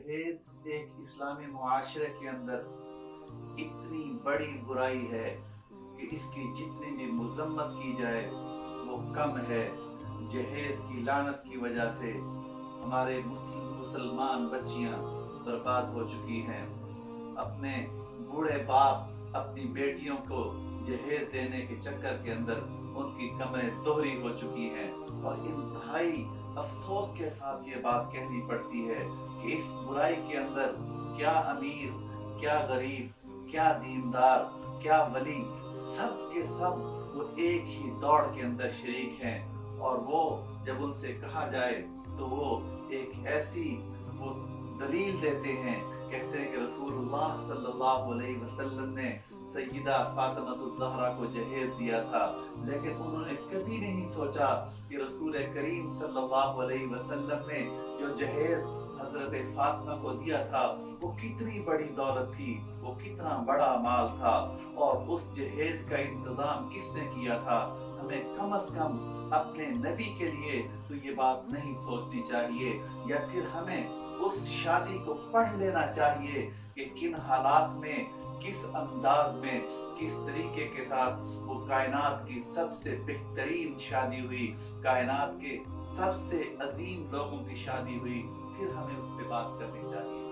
जहेज एक इस्लामी मुआशरे के अंदर इतनी बड़ी बुराई है कि इसकी जितनी भी मजम्मत की जाए वो कम है। जहेज की लानत की वजह से हमारे मुसलमान बच्चियां बर्बाद हो चुकी हैं। अपने बूढ़े बाप अपनी बेटियों को जहेज देने के चक्कर के अंदर उनकी कमरें दोहरी हो चुकी हैं और इंतहाई अफसोस के साथ ये बात कहनी पड़ती है कि इस बुराई के अंदर क्या अमीर, क्या गरीब, क्या दीनदार, क्या वली, सब के सब वो एक ही दौड़ के अंदर शरीक हैं। और वो जब उनसे कहा जाए तो वो एक ऐसी वो दलील देते हैं, कहते हैं कि रसूलुल्लाह सल्लल्लाहु अलैहि वसल्लम ने सय्यदा फातिमातुज़ ज़हरा को जहेज दिया था, लेकिन उन्होंने कभी नहीं सोचा कि रसूल करीम सल्लल्लाहु अलैहि वसल्लम ने जो जहेज हजरत फातिमा को दिया था वो कितनी बड़ी दौलत थी, वो कितना बड़ा माल था और उस जहेज का इंतजाम किसने किया था। हमें कम से कम अपने नबी के लिए तो ये बात नहीं सोचनी चाहिए, या फिर हमें उस शादी को पढ़ लेना चाहिए कि किन हालात में, किस अंदाज में, किस तरीके के साथ वो कायनात की सबसे बेहतरीन शादी हुई, कायनात के सबसे अजीम लोगों की शादी हुई, फिर हमें उस पर बात करनी चाहिए।